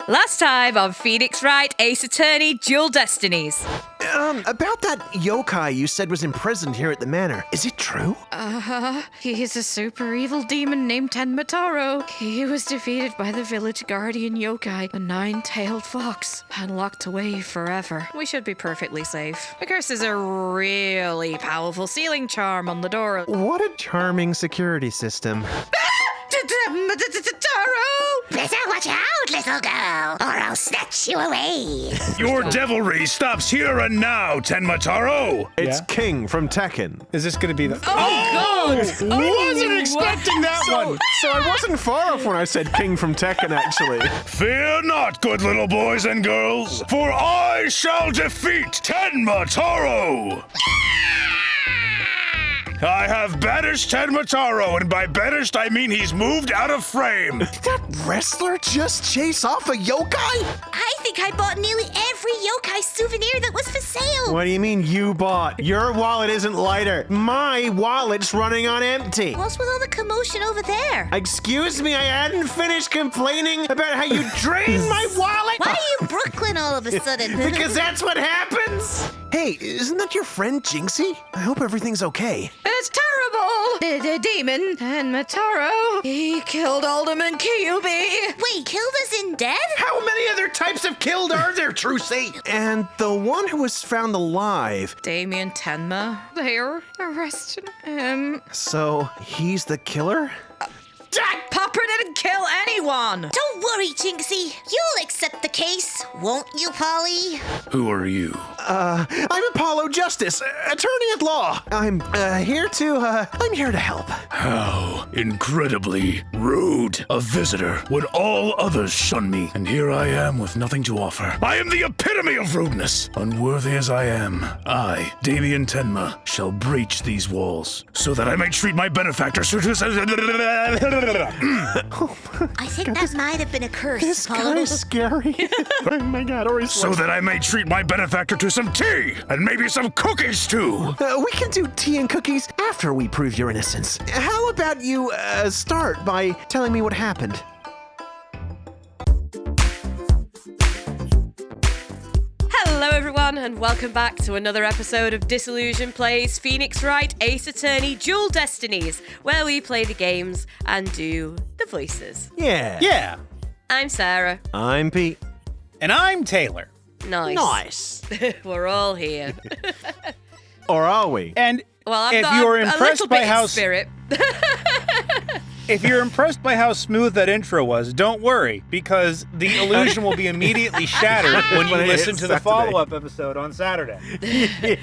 Last time on Phoenix Wright, Ace Attorney, Dual Destinies. About that yokai you said was imprisoned here at the manor. Is it true? He's a super evil demon named Tenmataro. He was defeated by the village guardian yokai, a 9-tailed fox, and locked away forever. We should be perfectly safe. The curse is a really powerful sealing charm on the door. What a charming security system. Tenmataro! Better watch out, little girl, or I'll snatch you away. Your devilry stops here and now, Tenmataro! It's King from Tekken. Is this going to be the... Oh, God! Wasn't expecting that one! So I wasn't far off when I said King from Tekken, actually. Fear not, good little boys and girls, for I shall defeat Tenmataro! I have banished Tenmataro, and by banished I mean he's moved out of frame. Did that wrestler just chase off a yokai? I think I bought nearly every yokai souvenir that was for sale. What do you mean you bought? Your wallet isn't lighter. My wallet's running on empty. What's with all the commotion over there? Excuse me, I hadn't finished complaining about how you drained my wallet. Why are you Brooklyn all of a sudden? Because that's what happens. Hey, isn't that your friend Jinxie? I hope everything's okay. It's terrible! The demon, Tenmataro, he killed Alderman Kyubi. Wait, killed as in dead? How many other types of killed are there, Trucy? And the one who was found alive. Damien Tenma, they're arresting him. So he's the killer? Jack Popper didn't kill anyone! Don't worry, Jinxie. You'll accept the case, won't you, Polly? Who are you? I'm Apollo Justice, attorney at law. I'm here to help. How incredibly rude. A visitor when all others shun me, and here I am with nothing to offer. I am the epitome of rudeness. Unworthy as I am, I, Damien Tenma, shall breach these walls, so that I may treat my benefactor I think that might have been a curse, This Apollo. guy is scary. Oh my god, or he's so that I may treat my benefactor to some tea, and maybe some cookies too. we can do tea and cookies after we prove your innocence. How about you start by telling me what happened? Hello everyone and welcome back to another episode of Disillusion Plays Phoenix Wright, Ace Attorney, Dual Destinies, where we play the games and do the voices. Yeah. I'm Sarah. I'm Pete. And I'm Taylor. Nice. We're all here. Or are we? And Well, I've if got you're a impressed little by bit how in spirit. if you're impressed by how smooth that intro was, don't worry, because the illusion will be immediately shattered when you When it listen hits to the Saturday. follow-up episode on Saturday.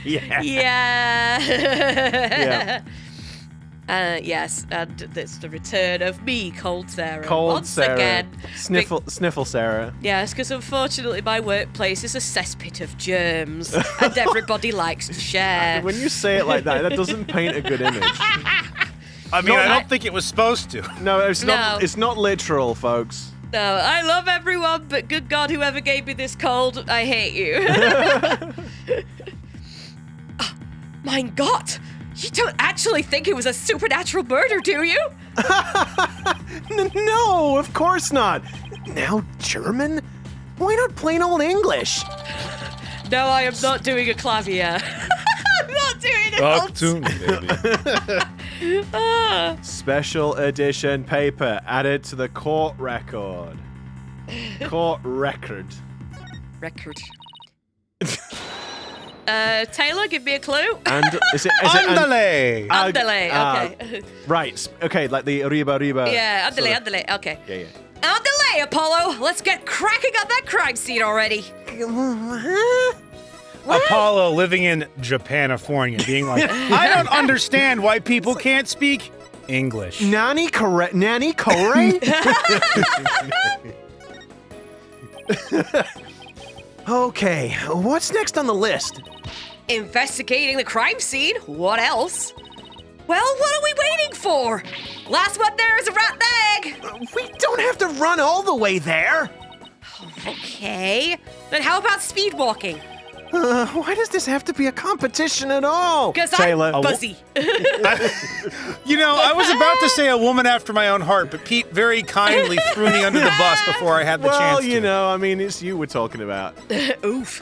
Yeah. Yeah. Yes, and it's the return of me, Cold Sarah. Cold Once Sarah. again. Sniffle Sarah. Yes, because unfortunately my workplace is a cesspit of germs, and everybody likes to share. When you say it like that doesn't paint a good image. I mean, I don't think it was supposed to. No, it's not. No. It's not literal, folks. No, I love everyone, but good God, whoever gave me this cold, I hate you. Oh, mein Gott! You don't actually think it was a supernatural murder, do you? No, of course not. Now German? Why not plain old English? No, I am not doing a clavier. I'm not doing it. Talk to me, baby. Special edition paper added to the court record. Court record. Record. Taylor, give me a clue. And is it? Andale! Andale, okay. Right. Okay, like the riba. Yeah, sort of- andale, okay. Yeah. Andale, Apollo! Let's get cracking on that crime scene already. Apollo living in Japanifornia, being like, I don't understand why people can't speak English. Nani kore? Okay, what's next on the list? Investigating the crime scene? What else? Well, what are we waiting for? Last one there is a rat bag. We don't have to run all the way there. Okay. Then how about speed walking? Why does this have to be a competition at all? Because Taylor. I'm buzzy. I was about to say a woman after my own heart, but Pete very kindly threw me under the bus before I had the chance to. Well, I mean, it's you we're talking about. Oof.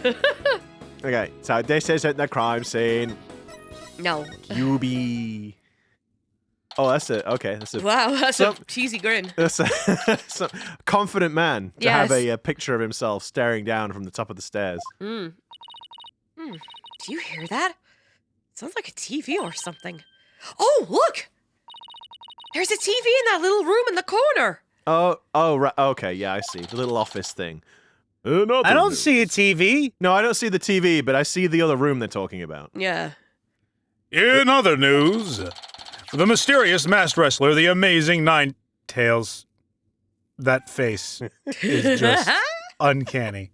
Okay, so this isn't the crime scene. No. Kyubi. Oh, that's it. Okay, that's it. Wow, that's So- a cheesy grin. That's a confident man to Yes. have a picture of himself staring down from the top of the stairs. Do you hear that? Sounds like a TV or something. Oh, look! There's a TV in that little room in the corner. Oh, right. Okay, yeah, I see. The little office thing. I don't see a TV. No, I don't see the TV, but I see the other room they're talking about. Yeah. In other news, the mysterious masked wrestler, the amazing Nine Tails. That face is just uncanny.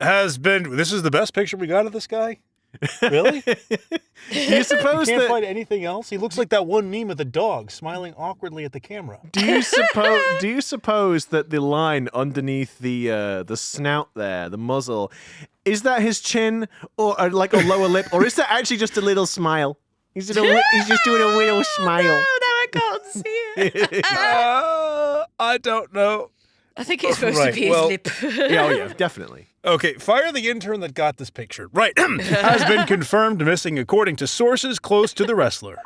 Has been. This is the best picture we got of this guy? Really? Do you suppose Can't that? find anything else? He looks like that one meme of the dog smiling awkwardly at the camera. Do you suppose that the line underneath the snout there, the muzzle, is that his chin or like a lower lip, or is that actually just a little smile? He's just doing a little smile. No, I can't see it. I don't know. I think it's supposed Right, to be well- his lip. Yeah, oh yeah, definitely. Okay, fire the intern that got this picture. Right. Has been confirmed missing according to sources close to the wrestler.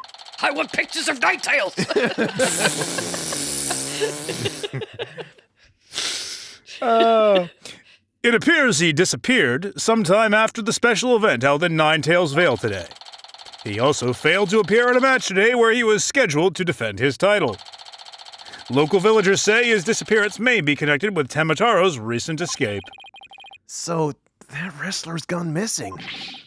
I want pictures of Ninetales. It appears he disappeared sometime after the special event held in Ninetales Vale today. He also failed to appear at a match today where he was scheduled to defend his title. Local villagers say his disappearance may be connected with Temataro's recent escape. So that wrestler's gone missing.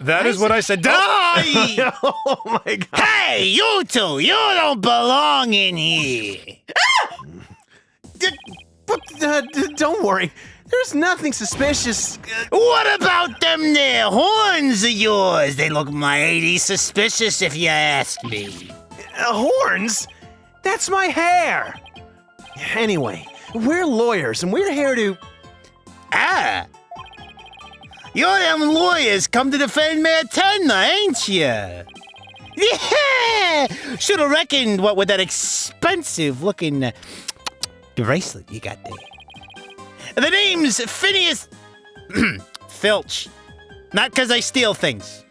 That is what I said. Die! Oh my god. Hey, you two! You don't belong in here! Don't worry. There's nothing suspicious. What about them there horns of yours? They look mighty suspicious if you ask me. Horns? That's my hair. Anyway, we're lawyers and we're here to. Ah! You're them lawyers come to defend Mayor Athena, ain't ya? Yeah! Should've reckoned what with that expensive-looking bracelet you got there. The name's Phineas Filch. Not 'cause I steal things.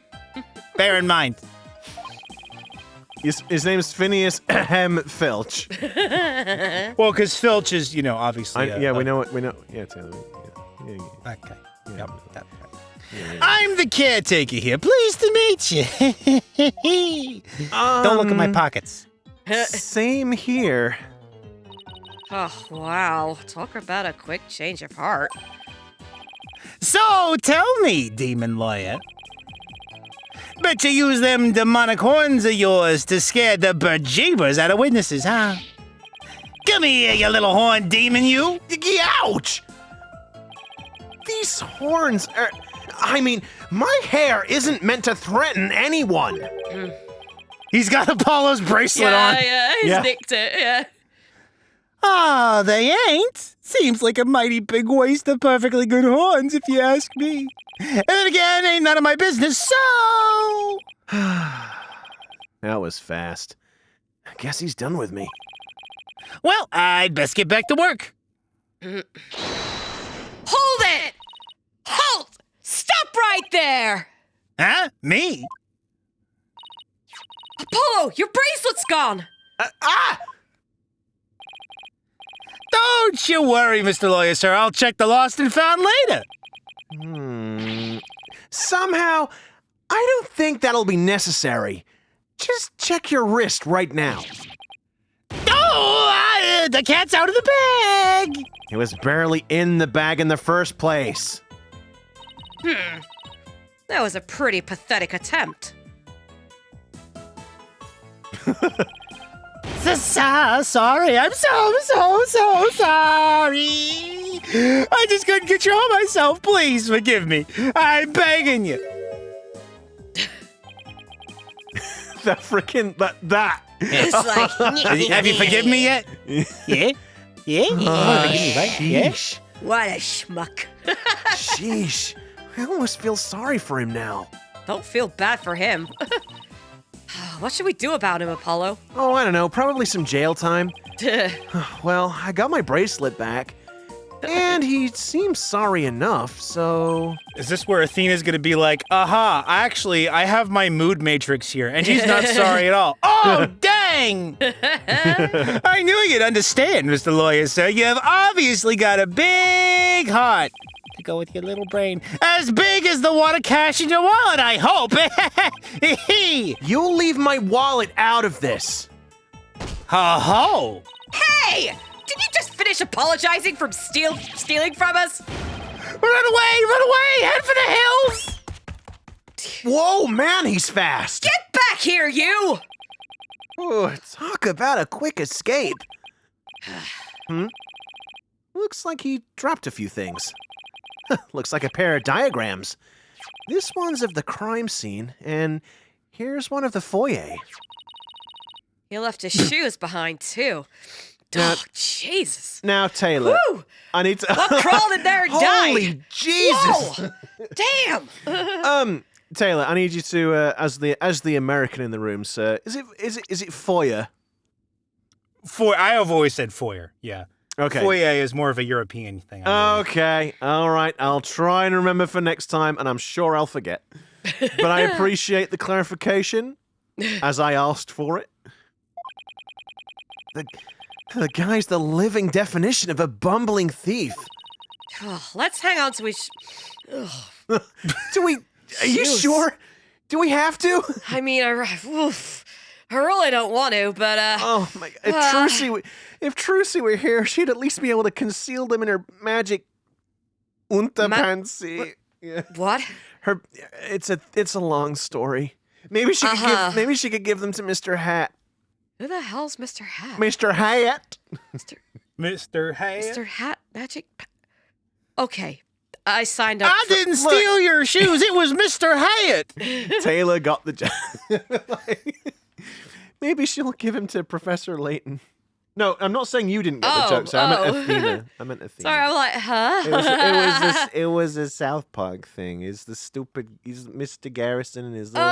Bear in mind. His name's Phineas Filch. Well, because Filch is, obviously. We know it. We know. Yeah, Taylor. Yeah. Okay. Yep. I'm the caretaker here. Pleased to meet you. Don't look at my pockets. Same here. Oh, wow. Talk about a quick change of heart. So, tell me, demon lawyer. Bet you use them demonic horns of yours to scare the bejeebers out of witnesses, huh? Come here, you little horn demon, you! Ouch! These horns are. I mean, my hair isn't meant to threaten anyone. He's got Apollo's bracelet on. Yeah, he's Yeah. nicked it, yeah. Ah, they ain't. Seems like a mighty big waste of perfectly good horns, if you ask me. And then again, ain't none of my business, so... That was fast. I guess he's done with me. Well, I'd best get back to work. Hold it! Halt! Stop right there! Huh? Me? Apollo, your bracelet's gone! Don't you worry, Mr. Lawyer, sir. I'll check the lost and found later. Somehow, I don't think that'll be necessary. Just check your wrist right now. Oh, the cat's out of the bag. It was barely in the bag in the first place. That was a pretty pathetic attempt. Sorry. I'm so sorry. I just couldn't control myself. Please forgive me. I'm begging you. That freaking that. It's like. Have you forgiven me yet? Yeah? Yeah? You wanna forgive me, right? Yeah? Sheesh. What a schmuck. Sheesh. I almost feel sorry for him now. Don't feel bad for him. What should we do about him, Apollo? Oh, I don't know. Probably some jail time. Well, I got my bracelet back. And he seems sorry enough, so... Is this where Athena's gonna be like, aha, actually, I have my mood matrix here, and he's not sorry at all. Oh, dang! I knew you'd understand, Mr. Lawyer, sir. You've obviously got a big heart to go with your little brain. As big as the wad of cash in your wallet, I hope. You'll leave my wallet out of this. Ho-ho! Hey! Did you just finish apologizing for stealing from us? Run away! Head for the hills! Whoa, man, he's fast. Get back here, you! Oh, talk about a quick escape. Looks like he dropped a few things. Looks like a pair of diagrams. This one's of the crime scene, and here's one of the foyer. He left his shoes behind, too. Now- Oh, Jesus. Now, Taylor, Woo! I need to... What crawled in there and died? Holy Jesus! Whoa! Damn! Taylor, I need you to, as the American in the room, sir. Is it foyer? I have always said foyer, yeah. Okay. Foyer is more of a European thing. I believe. Okay. All right. I'll try and remember for next time, and I'm sure I'll forget. But I appreciate the clarification, as I asked for it. The guy's the living definition of a bumbling thief. Let's hang on to his... Ugh. Do we... Are you Shoes. sure? Do we have to? I mean, I really don't want to, but, Oh my... If Trucy were here, she'd at least be able to conceal them in her magic unterpantsi. Yeah. What? It's a long story. Maybe she could give them to Mr. Hat. Who the hell's Mr. Hat? Mr. Hat. Mr. Hay. Mr. Hat Magic... Okay, I signed up I for... didn't steal your shoes. It was Mr. Hyatt. Taylor got the job. Maybe she'll give him to Professor Layton. No, I'm not saying you didn't get the joke. Sorry, I meant Athena. Sorry, I'm like, huh? It was a South Park thing. He's Mr. Garrison and his little.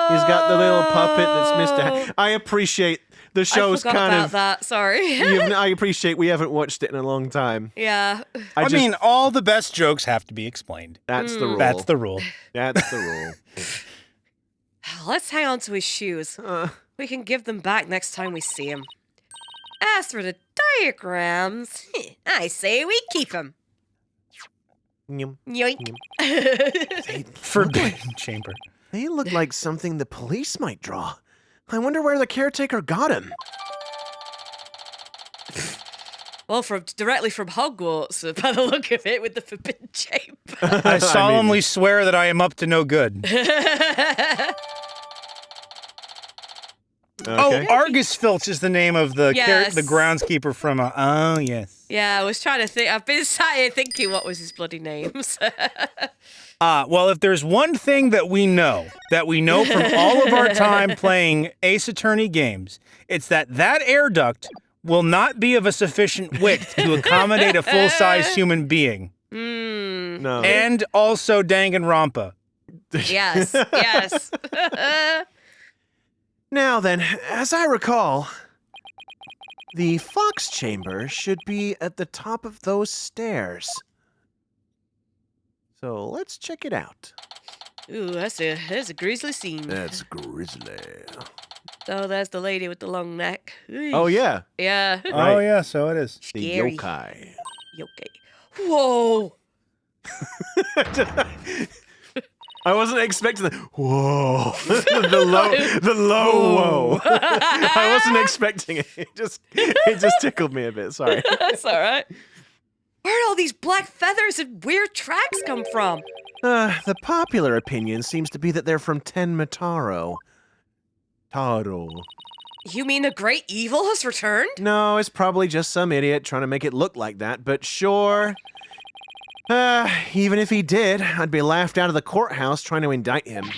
He's got the little puppet that's Mr. I appreciate the show's I forgot kind about of. that. Sorry. I appreciate we haven't watched it in a long time. Yeah. I mean, all the best jokes have to be explained. That's the rule. That's the rule. That's the rule. Let's hang on to his shoes. We can give them back next time we see him. As for the diagrams, I say we keep them. Yum. Yoink. Forbidden chamber. They look like something the police might draw. I wonder where the caretaker got him. Well, directly from Hogwarts, by the look of it, with the forbidden chamber. I solemnly swear that I am up to no good. Okay. Oh, Argus Filch is the name of the Yes. the groundskeeper from. Oh yes. Yeah, I was trying to think. I've been sat here thinking what was his bloody names. Well, if there's one thing that we know from all of our time playing Ace Attorney games, it's that air duct will not be of a sufficient width to accommodate a full-size human being. No. And also Danganronpa. Yes, yes. Now then, as I recall, the Fox Chamber should be at the top of those stairs. So let's check it out. Ooh, that's a grisly scene. That's grisly. Oh, there's the lady with the long neck. Oh, yeah. Yeah. Oh yeah, so it is. The Scary. yokai. Yokai. Whoa. I wasn't expecting the whoa, the low whoa. I wasn't expecting it. It just tickled me a bit. Sorry. That's all right. Where'd all these black feathers and weird tracks come from? The popular opinion seems to be that they're from Taro. You mean the great evil has returned? No, it's probably just some idiot trying to make it look like that, but sure. Even if he did, I'd be laughed out of the courthouse trying to indict him.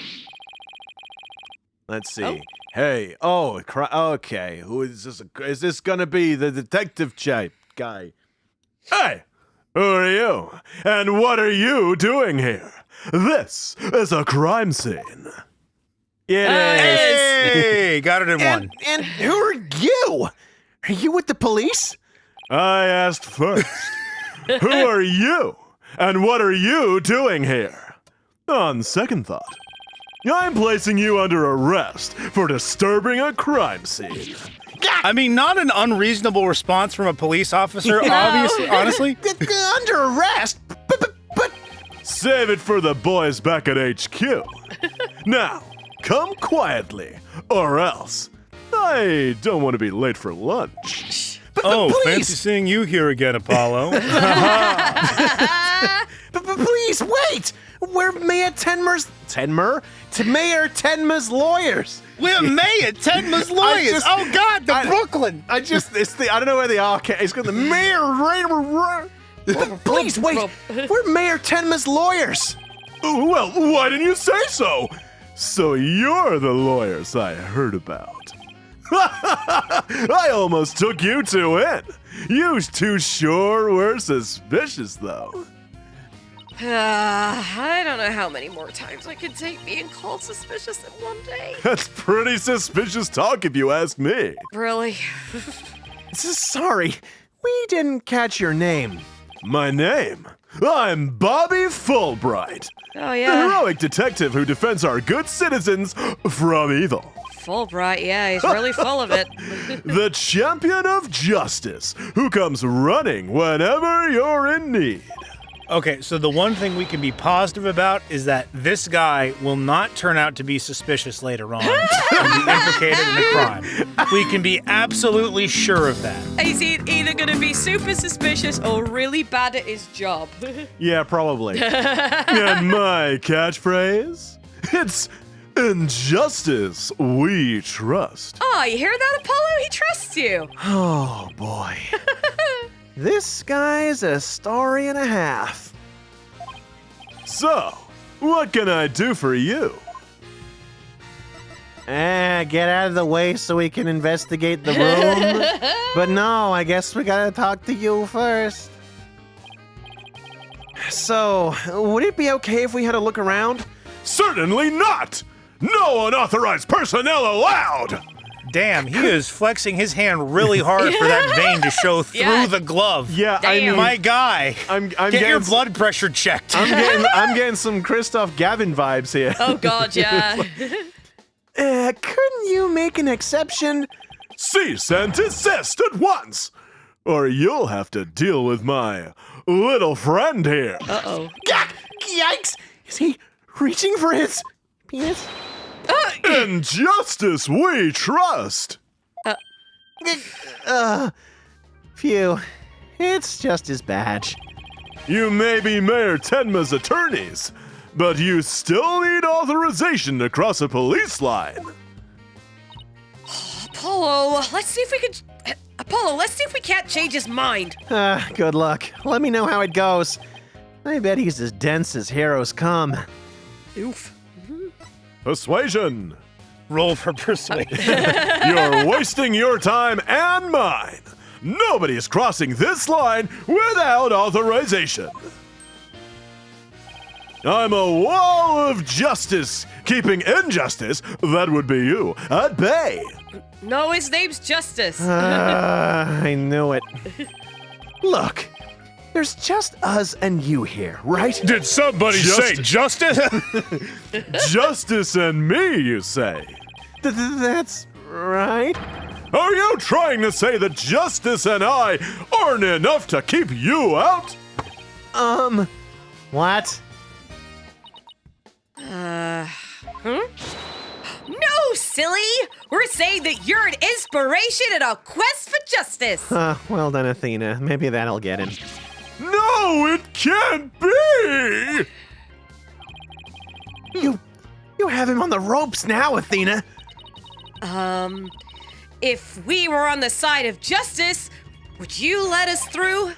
Let's see. Oh. Hey, okay. Who is this? Is this gonna be the detective guy? Hey, Who are you? And what are you doing here? This is a crime scene. It is. Hey, got it in one. And who are you? Are you with the police? I asked first. Who are you? And what are you doing here? On second thought, I'm placing you under arrest for disturbing a crime scene. I mean, not an unreasonable response from a police officer, obviously, honestly. Under arrest? But save it for the boys back at HQ. Now, come quietly, or else I don't want to be late for lunch. Oh, please. fancy seeing you here again, Apollo. But please, wait! We're Mayor Tenmer's lawyers. We're Mayor Tenma's lawyers. just- God, Brooklyn. I don't know where the arcade. It's got the mayor. Please wait. We're Mayor Tenma's lawyers. Well, why didn't you say so? So you're the lawyers I heard about. I almost took you two in. You two sure were suspicious, though. I don't know how many more times I could take being called suspicious in one day. That's pretty suspicious talk, if you ask me. Really? Sorry, we didn't catch your name. My name? I'm Bobby Fulbright. Oh, The yeah. heroic detective who defends our good citizens from evil. Fulbright, yeah, he's really full of it. The champion of justice who comes running whenever you're in need. Okay, so the one thing we can be positive about is that this guy will not turn out to be suspicious later on and be implicated in a crime. We can be absolutely sure of that. He's either going to be super suspicious or really bad at his job. Yeah, probably. And my catchphrase? It's in justice we trust. Oh, you hear that, Apollo? He trusts you. Oh, boy. This guy's a story and a half. So, what can I do for you? Get out of the way so we can investigate the room. But no, I guess we gotta talk to you first. So, would it be okay if we had a look around? Certainly not! No unauthorized personnel allowed! Damn, he is flexing his hand really hard for that vein to show through Yeah. the glove. Yeah, I Damn. mean, My guy, I'm get getting your blood pressure checked. I'm getting some Christoph Gavin vibes here. Oh, God, yeah. Couldn't you make an exception? Cease and desist at once, or you'll have to deal with my little friend here. Uh-oh. Yikes! Is he reaching for his penis? In justice we trust. Phew. It's just his badge. You may be Mayor Tenma's attorneys, but you still need authorization to cross a police line. Apollo, let's see if we can... Apollo, let's see if we can't change his mind. Good luck. Let me know how it goes. I bet he's as dense as heroes come. Oof. Persuasion. Roll for persuasion. You're wasting your time and mine. Nobody is crossing this line without authorization. I'm a wall of justice, keeping injustice, that would be you, at bay. No, his name's Justice. I knew it. Look, there's just us and you here, right? Did somebody say justice? Justice and me, you say? That's right. Are you trying to say that Justice and I aren't enough to keep you out? What? No, silly! We're saying that you're an inspiration in our quest for justice. Well done, Athena. Maybe that'll get him. No, it can't be! You have him on the ropes now, Athena. If we were on the side of justice, would you let us through?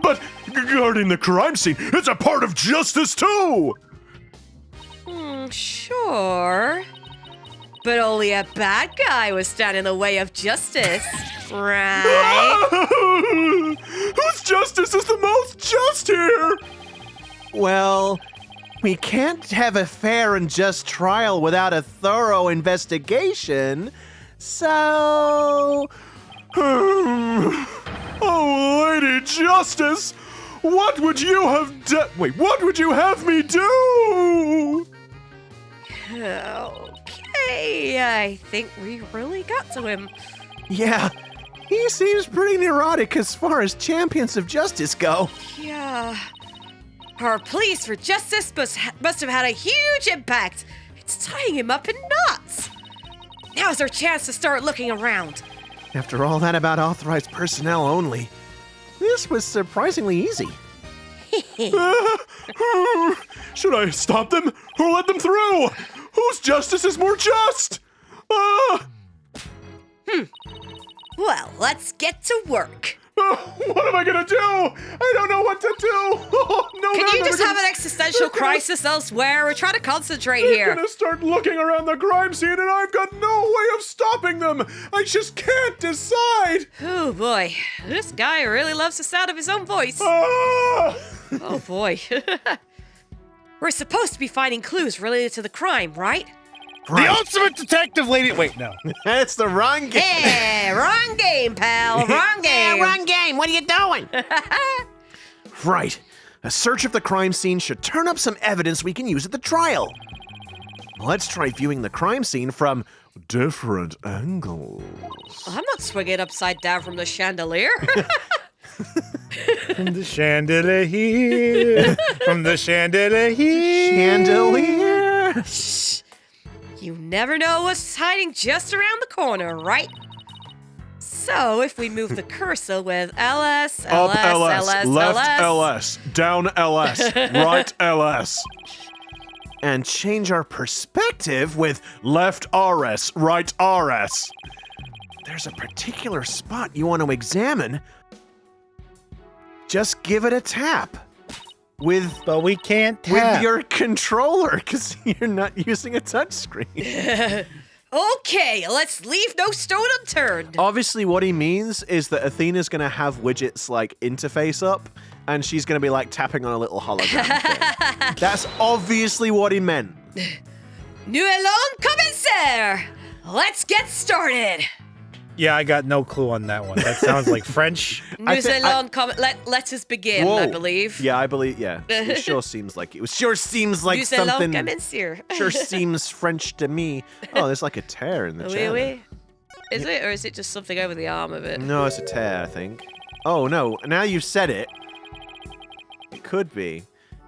But guarding the crime scene, it's a part of justice too! Sure. But only a bad guy would stand in the way of justice, right? Whose justice is the most just just here? Well, we can't have a fair and just trial without a thorough investigation, so... Oh, Lady Justice, what would you have done? Wait, what would you have me do? Okay, I think we really got to him. Yeah, he seems pretty neurotic as far as champions of justice go. Yeah. Our pleas for justice must have had a huge impact. It's tying him up in knots. Now's our chance to start looking around. After all that about authorized personnel only, this was surprisingly easy. Should I stop them or let them through? Whose justice is more just? Well, let's get to work. What am I gonna do? I don't know what to do. No, Can you just have an existential crisis elsewhere? We're trying to concentrate They're here. gonna start looking around the crime scene, and I've got no way of stopping them. I just can't decide. Oh boy, this guy really loves the sound of his own voice. Ah! Oh boy. We're supposed to be finding clues related to the crime, right? The ultimate detective lady. Wait, no. That's the wrong game. Yeah, wrong game, pal. Wrong game. Yeah, wrong game. What are you doing? Right. A search of the crime scene should turn up some evidence we can use at the trial. Let's try viewing the crime scene from different angles. I'm not swinging upside down from the chandelier. From the chandelier here. From the chandelier here. Chandelier. You never know what's hiding just around the corner, right? So if we move the cursor with LS, Up LS, LS, LS, left LS. LS, down LS, right LS. And change our perspective with left RS, right RS. There's a particular spot you want to examine. Just give it a tap. But we can't tap. With your controller, because you're not using a touchscreen. Okay, let's leave no stone unturned. Obviously, what he means is that Athena's going to have widgets like interface up, and she's going to be like tapping on a little hologram thing. That's obviously what he meant. Nous allons commencer. Let's get started. Yeah, I got no clue on that one. That sounds like French. Nous allons let us begin, Whoa. I believe. Yeah, I believe. Yeah, it sure seems like it. Sure seems like Nous allons something. commencer. Sure seems French to me. Oh, there's like a tear in the Oui, channel. oui. Is it, or is it just something over the arm of it? No, it's a tear, I think. Oh no! Now you've said it. It could be.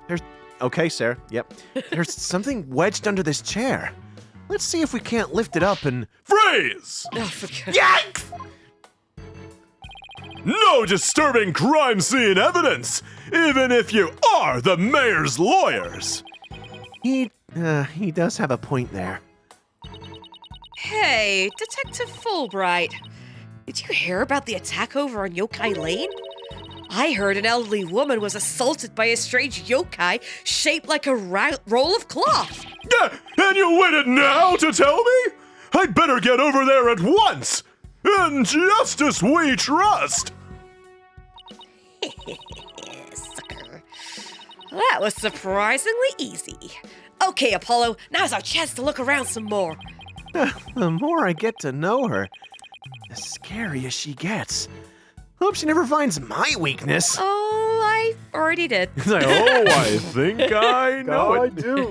There's. Okay, sir. Yep. There's something wedged under this chair. Let's see if we can't lift it up and freeze. Oh, for God. Yikes! No disturbing crime scene evidence, even if you are the mayor's lawyers. He does have a point there. Hey, Detective Fulbright. Did you hear about the attack over on Yokai Lane? I heard an elderly woman was assaulted by a strange yokai shaped like a roll of cloth. Yeah, and you waited now to tell me? I'd better get over there at once. In justice we trust. Sucker. That was surprisingly easy. Okay, Apollo, now's our chance to look around some more. The more I get to know her, the scarier she gets. Hope she never finds my weakness. Oh, I already did. It's like, oh, I think I know I it. do.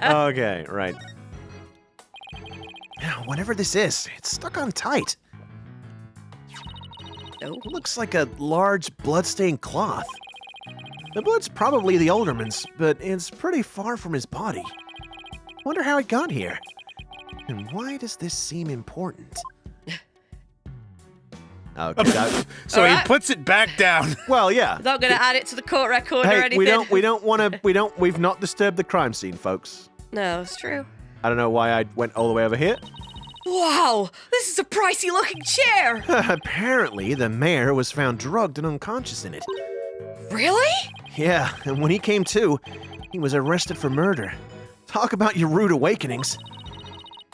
Okay, right. Now, whatever this is, it's stuck on tight. No. Looks like a large blood-stained cloth. The blood's probably the alderman's, but it's pretty far from his body. Wonder how it got here. And why does this seem important? Okay, So Alright. he puts it back down. well, yeah. Not gonna add it to the court record or Hey, anything. we've not disturbed the crime scene, folks. No, it's true. I don't know why I went all the way over here. Wow, this is a pricey looking chair. Apparently, the mayor was found drugged and unconscious in it. Really? Yeah, and when he came to, he was arrested for murder. Talk about your rude awakenings.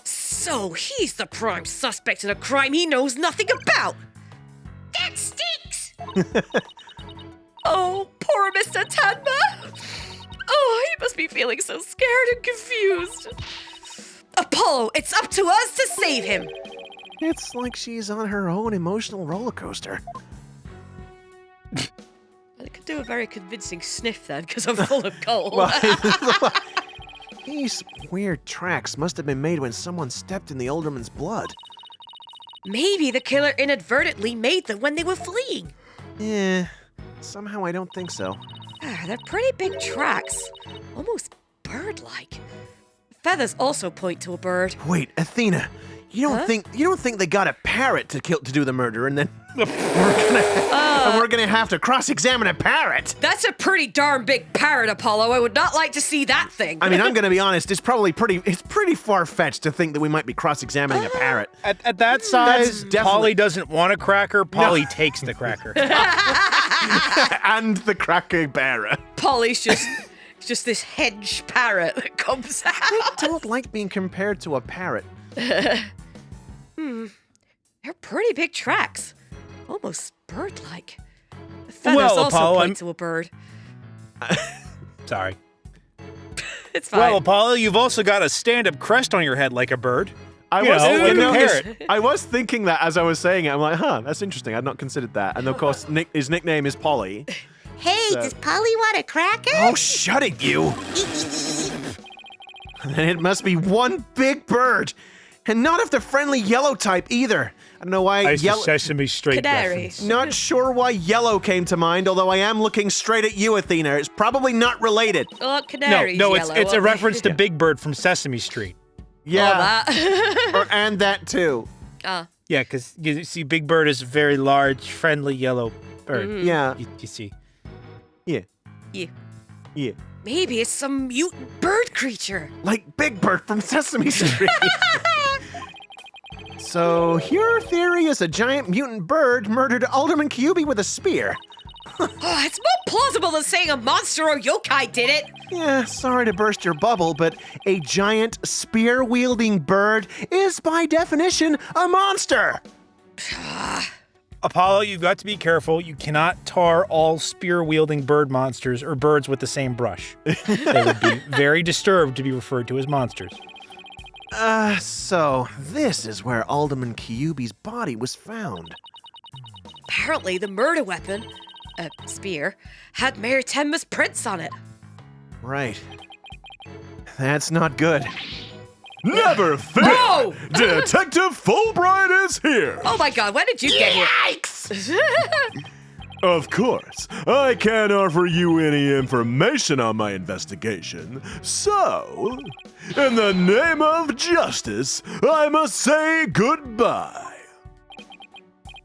So he's the prime suspect in a crime he knows nothing about. That stinks. Oh, poor Mr. Tenma? Oh, he must be feeling so scared and confused. Apollo, it's up to us to save him. It's like she's on her own emotional roller coaster. I could do a very convincing sniff then, because I'm full of cold. Well, these weird tracks must have been made when someone stepped in the alderman's blood. Maybe the killer inadvertently made them when they were fleeing. Somehow I don't think so. They're pretty big tracks, almost bird-like. Feathers also point to a bird. Wait, Athena, you don't think they got a parrot to do the murder, and then we're gonna have to cross-examine a parrot? That's a pretty darn big parrot, Apollo. I would not like to see that thing. I mean, I'm gonna be honest. It's pretty far-fetched to think that we might be cross-examining a parrot. At that size, definitely- Polly doesn't want a cracker. Polly takes the cracker. And the cracker bearer. Polly's just this hedge parrot that comes out. I don't like being compared to a parrot. They're pretty big tracks, almost bird-like. The feathers Well, also Apollo, point to a bird. Sorry. It's fine. Well, Apollo, you've also got a stand-up crest on your head like a bird. Like a parrot. I was thinking that as I was saying it. I'm like, that's interesting. I'd not considered that. And of course, his nickname is Polly. Hey, does Polly want a cracker? Oh, shut it, you! And it must be one big bird, and not of the friendly yellow type either. I don't know why Nice yellow. Sesame Street Canary. reference. Not sure why yellow came to mind, although I am looking straight at you, Athena. It's probably not related. Oh, canary's No, yellow, it's a aren't reference to Big Bird from Sesame Street. Yeah, they? Oh, that. and that too. Ah. Yeah, because you see, Big Bird is a very large, friendly yellow bird. Yeah, You see. yeah, Yeah. yeah. Maybe it's some mutant bird creature. Like Big Bird from Sesame Street. So your theory is a giant mutant bird murdered Alderman Kyubi with a spear. Oh, it's more plausible than saying a monster or yokai did it. Yeah, sorry to burst your bubble, but a giant spear-wielding bird is by definition a monster. Apollo, you've got to be careful. You cannot tar all spear-wielding bird monsters or birds with the same brush. They would be very disturbed to be referred to as monsters. So this is where Alderman Kyubi's body was found. Apparently, the murder weapon, a spear, had Mayor Tenma's prints on it. Right. That's not good. Never fear! Whoa! Detective Fulbright is here! Oh my god, when did you get here? Of course, I can't offer you any information on my investigation, so, in the name of justice, I must say goodbye.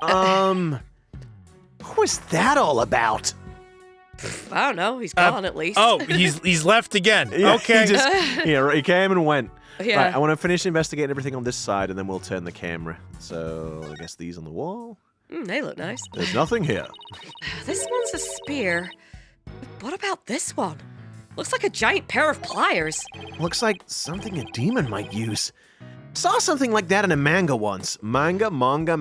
What was that all about? I don't know, he's gone at least. Oh, he's left again. Yeah, Okay. He came and went. Yeah. Right, I want to finish investigating everything on this side, and then we'll turn the camera. So, I guess these on the wall. They look nice. There's nothing here. This one's a spear. What about this one? Looks like a giant pair of pliers. Looks like something a demon might use. Saw something like that in a manga once. Manga. Manga.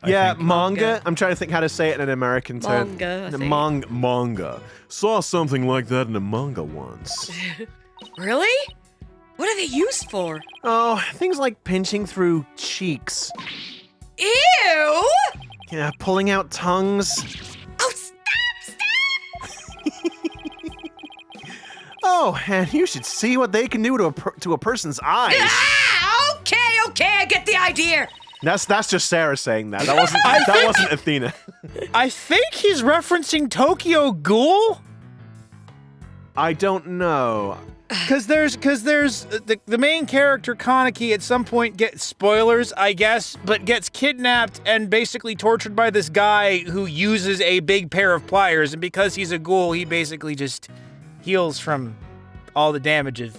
I Yeah, think. manga. I'm trying to think how to say it in an American term. Manga, I think. Manga. Saw something like that in a manga once. Really? What are they used for? Oh, things like pinching through cheeks. Ew! Yeah, pulling out tongues. Oh, stop! Oh, and you should see what they can do to a person's eyes. Ah, okay, I get the idea. That's just Sarah saying that. That wasn't Athena. I think he's referencing Tokyo Ghoul. I don't know. Because there's the main character Kaneki at some point gets spoilers, I guess, but gets kidnapped and basically tortured by this guy who uses a big pair of pliers, and because he's a ghoul, he basically just heals from all the damage of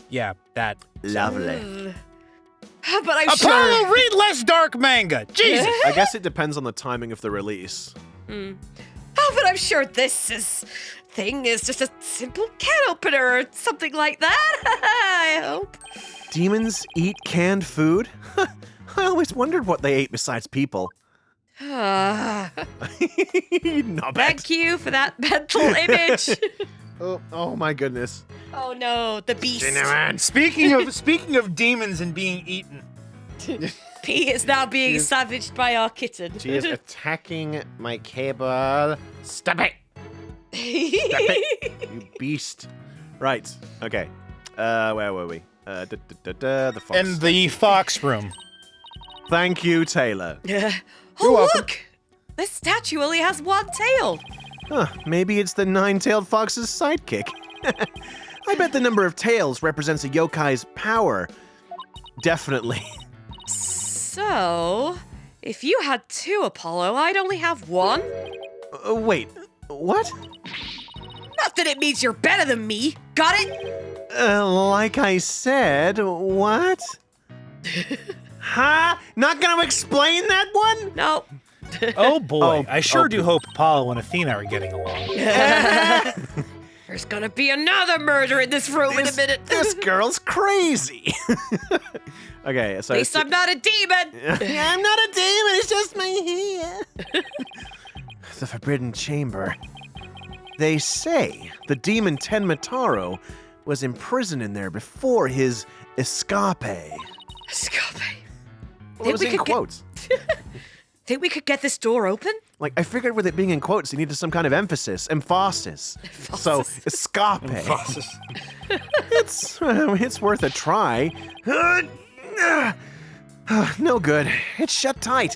that. Lovely. But I'm Apollo, sure. read less dark manga. Jesus. I guess it depends on the timing of the release. Oh, but I'm sure this thing is just a simple can opener or something like that. I hope. Demons eat canned food? I always wondered what they ate besides people. Ah, Not bad. thank you for that mental image. Oh my goodness. Oh no, the beast. Speaking of demons and being eaten. P is now being savaged by our kitten. She is attacking my cable. Stop it! Stop it, you beast. Right. Okay. Where were we? The fox. In the fox room. Thank you, Taylor. Oh, look! This statue only has one tail. Huh, maybe it's the nine-tailed fox's sidekick. I bet the number of tails represents a yokai's power. Definitely. So, if you had 2 Apollo, I'd only have 1? Wait, what? Not that it means you're better than me. Got it? Like I said, what? Huh? Not gonna explain that one? No. Oh boy, Oh, I sure oh. do hope Apollo and Athena are getting along. There's gonna be another murder in this room in a minute. This girl's crazy. Okay, so At least I'm not a demon. yeah, I'm not a demon, it's just my hair. The Forbidden Chamber. They say the demon Tenmataro was imprisoned in there before his escape. Escape. Well, it was in quotes. Think we could get this door open? Like, I figured with it being in quotes, you needed some kind of emphasis. So, escape. It's worth a try. No good. It's shut tight.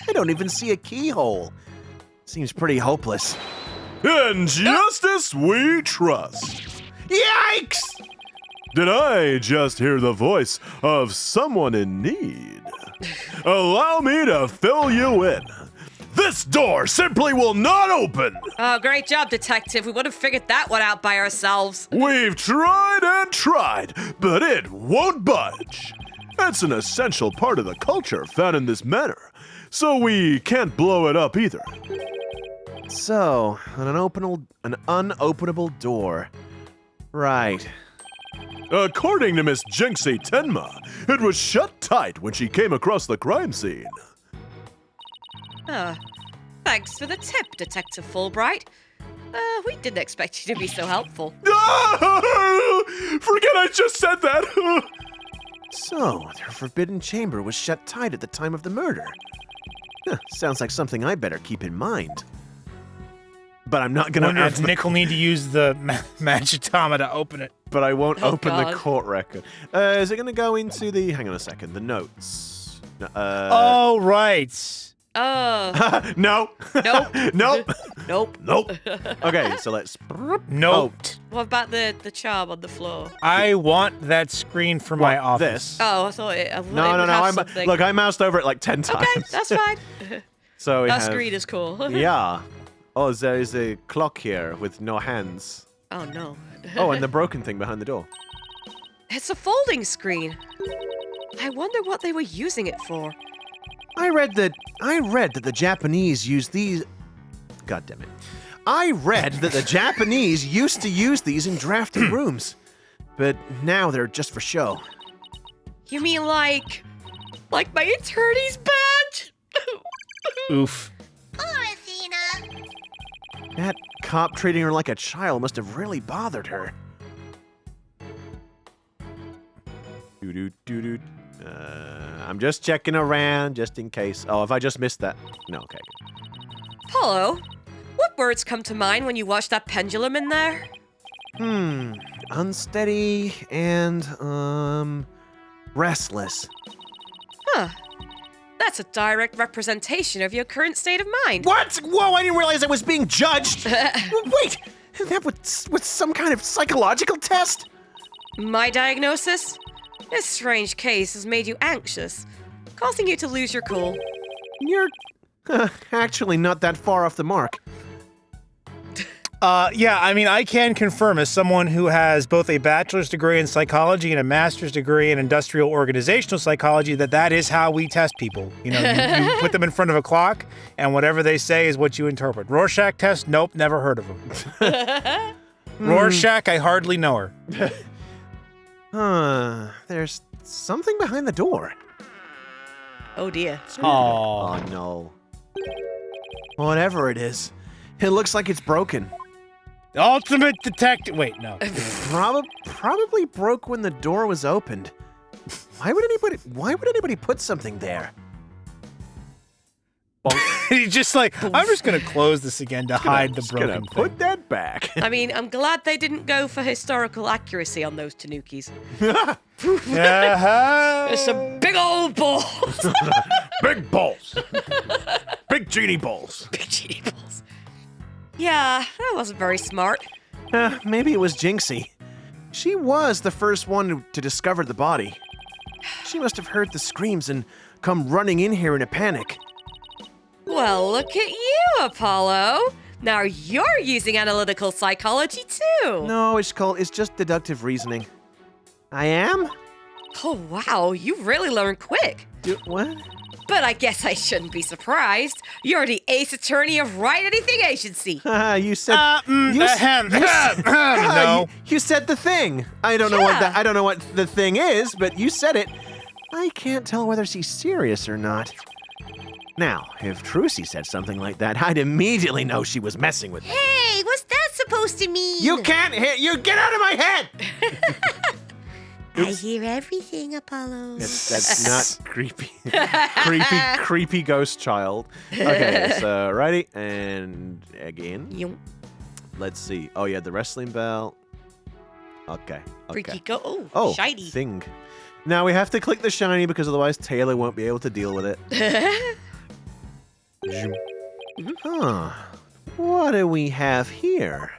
I don't even see a keyhole. Seems pretty hopeless. In justice we trust. Yikes! Did I just hear the voice of someone in need? Allow me to fill you in. This door simply will not open. Oh, great job, detective. We would have figured that one out by ourselves. We've tried and tried, but it won't budge. It's an essential part of the culture found in this manor, so we can't blow it up either. So, an unopenable door. Right. According to Miss Jinxie Tenma, it was shut tight when she came across the crime scene. Thanks for the tip, Detective Fulbright. We didn't expect you to be so helpful. Forget I just said that! So, their forbidden chamber was shut tight at the time of the murder. Sounds like something I better keep in mind. But I'm not I gonna wonder add if Nick will need to use the magitama to open it. but I won't Oh, open the God. court record. Is it gonna go into the, hang on a second, the notes? Oh, right. Oh, No. nope. Nope. Nope. Nope. Okay, so let's. Nope. What about the charm on the floor? I want that screen for my What, office. this? Oh, I thought it. No. Look, I moused over it like 10 times. Okay, that's fine. So we That have, screen is cool. Yeah. Oh, there is a clock here with no hands. Oh no. Oh, and the broken thing behind the door. It's a folding screen. I wonder what they were using it for. I read that the Japanese use these. God damn it! I read that the Japanese used to use these in drafting rooms, but now they're just for show. You mean like my attorney's badge? Oof. Poor Athena. That cop treating her like a child must have really bothered her. Doo-doo-doo-doo. I'm just checking around just in case. Oh, have I just missed that? No, okay. Apollo, what words come to mind when you watch that pendulum in there? Unsteady and, restless. Huh. That's a direct representation of your current state of mind. What? Whoa, I didn't realize I was being judged. Wait, that was some kind of psychological test? My diagnosis? This strange case has made you anxious, causing you to lose your cool. You're actually not that far off the mark. Yeah, I mean, I can confirm as someone who has both a bachelor's degree in psychology and a master's degree in industrial organizational psychology that is how we test people. You know, you put them in front of a clock, and whatever they say is what you interpret. Rorschach test? Nope, never heard of them. Rorschach, I hardly know her. There's something behind the door. Oh dear. Oh, no. Whatever it is, it looks like it's broken. Ultimate detective. Wait, no. Probably broke when the door was opened. Why would anybody put something there? He's just like, I'm just gonna close this again to hide the broken thing. Put that back. I mean, I'm glad they didn't go for historical accuracy on those tanukis. There's some big old balls. Big balls. Big genie balls. Big genie balls. Yeah, that wasn't very smart. Maybe it was Jinxie. She was the first one to discover the body. She must have heard the screams and come running in here in a panic. Well, look at you, Apollo. Now you're using analytical psychology too. No, it's just deductive reasoning. I am? Oh, wow, you really learn quick. What? But I guess I shouldn't be surprised. You're the ace attorney of Wright Anything Agency. You said No. You said the thing. I don't know what the thing is, but you said it. I can't tell whether she's serious or not. Now, if Trucy said something like that, I'd immediately know she was messing with me. Hey, what's that supposed to mean? You can't hear. You get out of my head. I hear everything, Apollo. That's not creepy. creepy ghost child. Okay, so ready and again. Yum. Let's see. Oh yeah, the wrestling belt. Okay. Freaky go. Oh, shiny. thing. Now we have to click the shiny because otherwise Taylor won't be able to deal with it. Huh. What do we have here?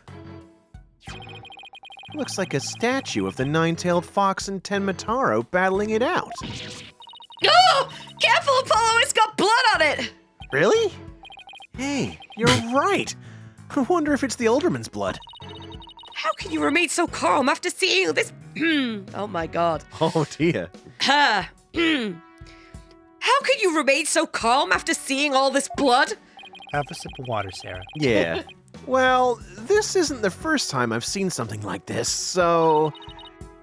Looks like a statue of the nine-tailed fox and Tenmataro battling it out. Oh! Careful, Apollo! It's got blood on it! Really? Hey, you're right. I wonder if it's the Alderman's blood. How can you remain so calm after seeing this? Oh my god. Oh dear. How can you remain so calm after seeing all this blood? Have a sip of water, Sarah. Yeah. Well, this isn't the first time I've seen something like this, so...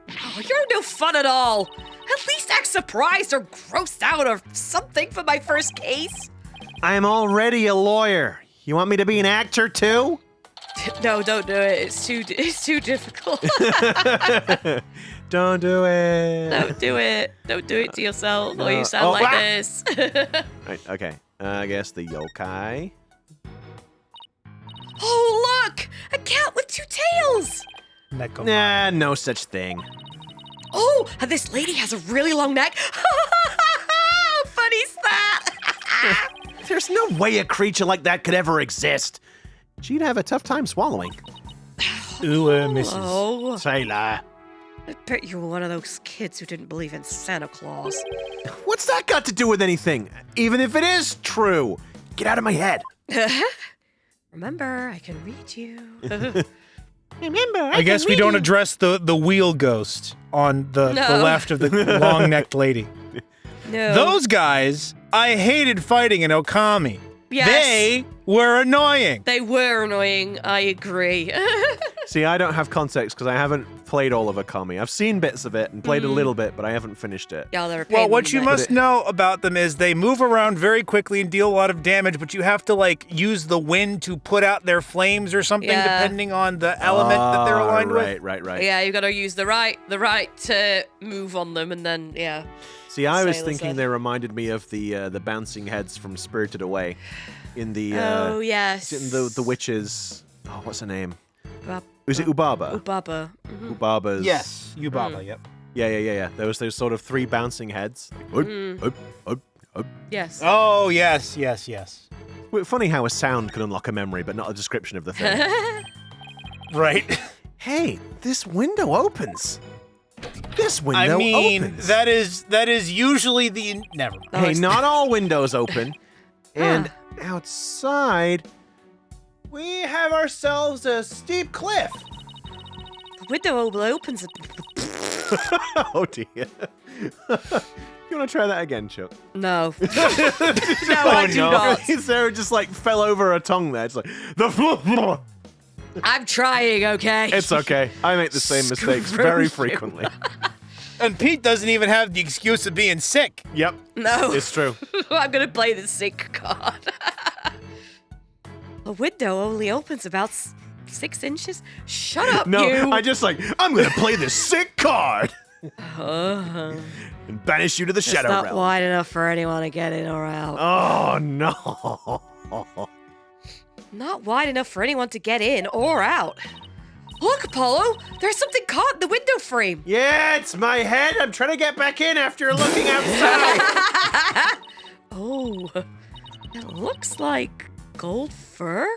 Oh, you're no fun at all. At least act surprised or grossed out or something for my first case. I'm already a lawyer. You want me to be an actor too? No, don't do it. It's too difficult. Don't do it. Don't do it. Don't do it to yourself or you sound like this. Right, okay. I guess the yokai. Oh, look! A cat with two tails! Nah, no such thing. Oh, and this lady has a really long neck. How funny's that? There's no way a creature like that could ever exist. She'd have a tough time swallowing. Ooh, misses. Oh, Taylor. I bet you were one of those kids who didn't believe in Santa Claus. What's that got to do with anything? Even if it is true. Get out of my head. Remember, I can read you. I guess we don't address the wheel ghost on the left of the long-necked lady. No. Those guys, I hated fighting in Okami. Yes. They were annoying. They were annoying, I agree. See, I don't have context because I haven't played all of Okami. I've seen bits of it and played a little bit, but I haven't finished it. Yeah, they're a pain Well, in what the you neck. must know about them is they move around very quickly and deal a lot of damage, but you have to, like, use the wind to put out their flames or something, Yeah. depending on the element that they're aligned with. Right. Yeah, you gotta use the right to move on them, and then, yeah. See, I was Sailor thinking said. they reminded me of the bouncing heads from Spirited Away in the Oh, yes. in the witches. Oh, what's her name? Ubaba. Was it Ubaba? Ubaba. Ubaba's. Yes, Yubaba, yep. Yeah. There was those sort of three bouncing heads. Yes. Oh, yes. Well, funny how a sound can unlock a memory, but not a description of the thing. Right. Hey, this window opens. This window I mean, opens. that is usually the... Never mind. Hey, not all windows open. And outside, we have ourselves a steep cliff. The window opens. Oh dear. You want to try that again, Chuck? No. No, I do not. Sarah just like fell over her tongue there. It's like the. I'm trying, okay? It's okay. I make the same mistakes very frequently. And Pete doesn't even have the excuse of being sick. Yep. No. It's true. I'm gonna play the sick card. A window only opens about 6 inches? Shut up, No, you! I'm going to play this sick card. And banish you to the It's Shadow not Realm. wide enough for anyone to get in or out. Oh, no. Not wide enough for anyone to get in or out. Look, Apollo! There's something caught in the window frame. Yeah, it's my head. I'm trying to get back in after looking outside. Oh, it looks like gold fur?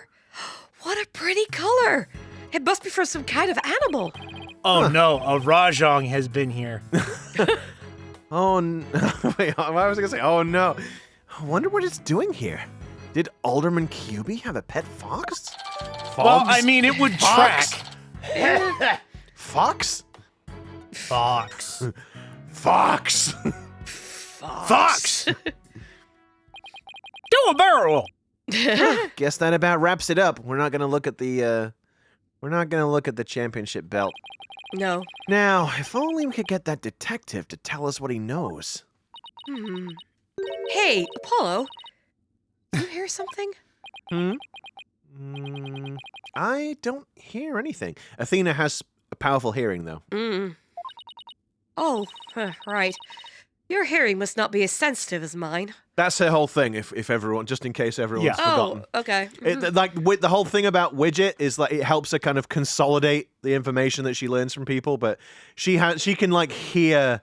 What a pretty color! It must be from some kind of animal. Oh no, a Rajong has been here. Oh, no. Wait, what was I going to say? Oh, no. I wonder what it's doing here. Did Alderman Kyubi have a pet fox? Well, I mean, it would track. Fox? Fox. Fox. Fox! Do a barrel roll. Guess that about wraps it up. We're not going to look at the championship belt. No. Now, if only we could get that detective to tell us what he knows. Hey, Apollo. You hear something? I don't hear anything. Athena has a powerful hearing, though. Oh, right. Your hearing must not be as sensitive as mine. That's her whole thing. If everyone, just in case everyone's Yeah. forgotten. Oh, okay. The whole thing about Widget is like it helps her kind of consolidate the information that she learns from people, but she can like hear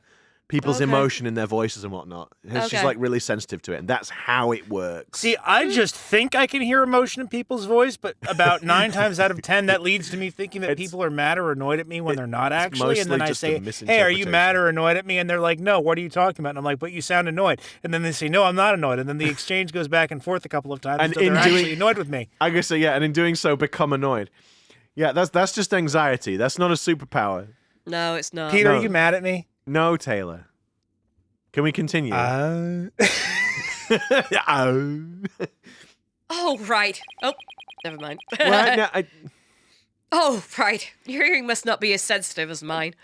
people's Okay. emotion in their voices and whatnot. She's Okay. like really sensitive to it, and that's how it works. See, I just think I can hear emotion in people's voice, but about 9 times out of 10, that leads to me thinking that people are mad or annoyed at me when they're not actually. And then mostly I just a say, hey, are you mad misinterpretation. or annoyed at me? And they're like, no, what are you talking about? And I'm like, but you sound annoyed. And then they say, no, I'm not annoyed. And then the exchange goes back and forth a couple of times And until in they're doing- actually annoyed with me. I guess so, yeah, and in doing so, become annoyed. Yeah, that's just anxiety. That's not a superpower. No, it's not. Peter, no. are you mad at me? No, Taylor. Can we continue? Oh, right. Oh, never mind. Right now, Oh, right. Your hearing must not be as sensitive as mine.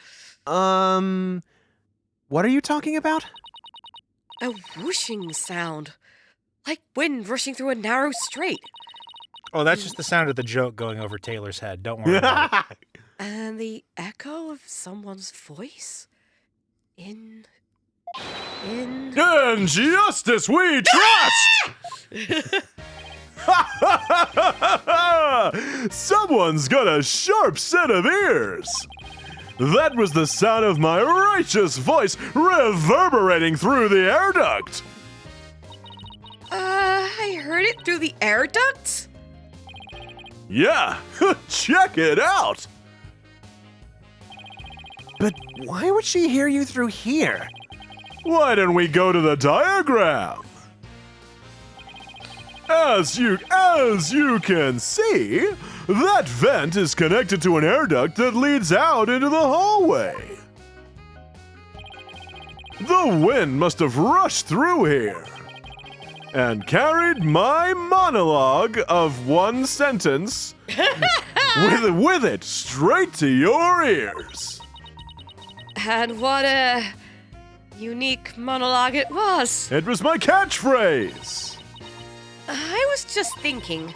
what are you talking about? A whooshing sound. Like wind rushing through a narrow strait. Oh, that's just the sound of the joke going over Taylor's head. Don't worry about it. And the echo of someone's voice? In... In justice we trust! Someone's got a sharp set of ears. That was the sound of my righteous voice reverberating through the air duct. I heard it through the air ducts? Yeah, check it out. But why would she hear you through here? Why don't we go to the diagram? As you can see, that vent is connected to an air duct that leads out into the hallway. The wind must have rushed through here and carried my monologue of one sentence with it straight to your ears. And what a unique monologue it was. It was my catchphrase. I was just thinking,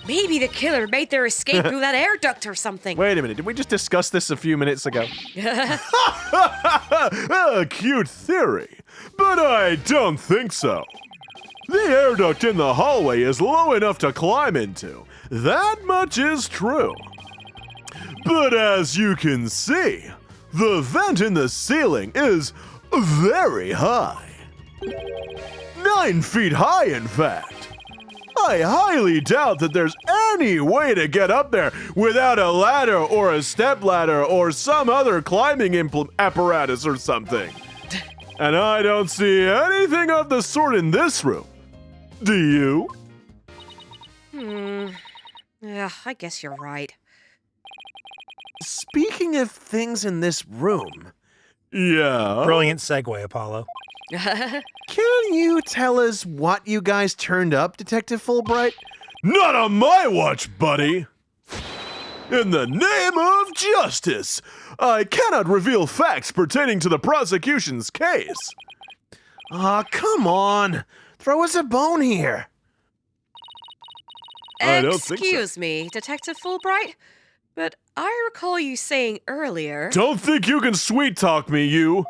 maybe the killer made their escape through that air duct or something. Wait a minute, did we just discuss this a few minutes ago? A cute theory, but I don't think so. The air duct in the hallway is low enough to climb into. That much is true. But as you can see, the vent in the ceiling is very high. 9 feet high, in fact. I highly doubt that there's any way to get up there without a ladder or a stepladder or some other climbing apparatus or something. And I don't see anything of the sort in this room. Do you? Yeah, I guess you're right. Speaking of things in this room, Yeah. Brilliant segue, Apollo. can you tell us what you guys turned up, Detective Fulbright? Not on my watch, buddy. In the name of justice, I cannot reveal facts pertaining to the prosecution's case. Aw, come on. Throw us a bone here. I don't think so. Excuse me, Detective Fulbright, but I recall you saying earlier Don't think you can sweet-talk me, you.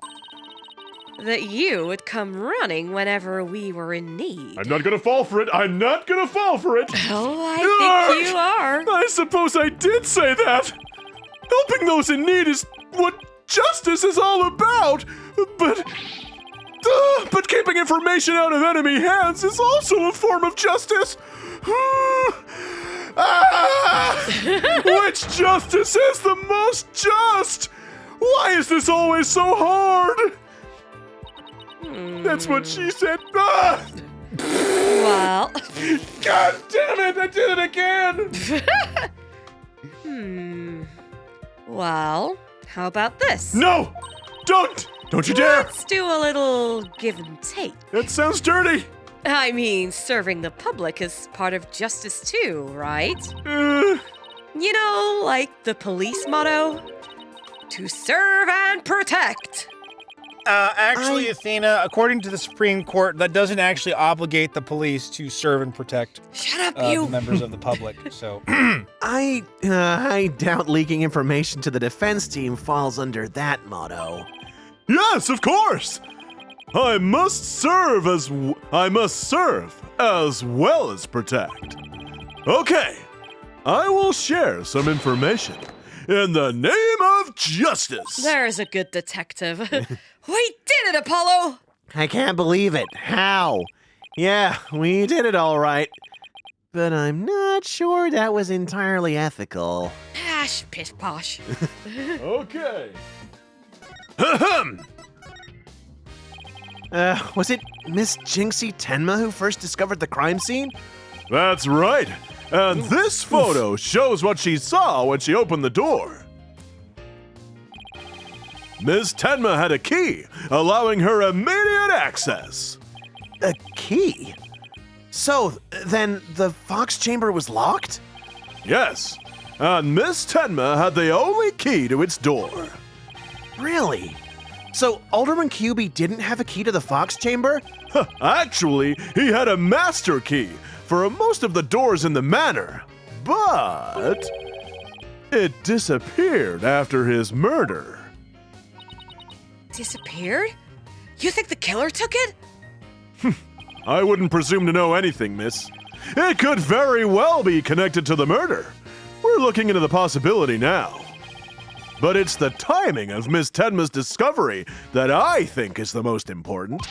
that you would come running whenever we were in need. I'm not gonna fall for it. I'm not gonna fall for it. Oh, I think you are. I suppose I did say that. Helping those in need is what justice is all about. But keeping information out of enemy hands is also a form of justice. Which justice is the most just? Why is this always so hard? That's what she said. Well, God damn it, I did it again. well, how about this? No, don't you dare. Let's do a little give and take. That sounds dirty. I mean, serving the public is part of justice too, right? Uh, You know, like the police motto, to serve and protect. Actually, Athena, according to the Supreme Court, that doesn't actually obligate the police to serve and protect Shut up, the you. members of the public. So, I doubt leaking information to the defense team falls under that motto. yes, of course. I must serve as well as protect. Okay, I will share some information in the name of justice. There's a good detective. We did it, Apollo! I can't believe it. How? Yeah, we did it all right. But I'm not sure that was entirely ethical. Ash, pish posh. Okay. Was it Miss Jinxie Tenma who first discovered the crime scene? That's right. And this photo shows what she saw when she opened the door. Ms. Tenma had a key, allowing her immediate access. A key? So, then the Fox chamber was locked? Yes, and Miss Tenma had the only key to its door. Really? So, Alderman Kyubi didn't have a key to the Fox chamber? Actually, he had a master key for most of the doors in the manor, but it disappeared after his murder. Disappeared? You think the killer took it? I wouldn't presume to know anything, miss. It could very well be connected to the murder. We're looking into the possibility now. But it's the timing of Miss Tenma's discovery that I think is the most important.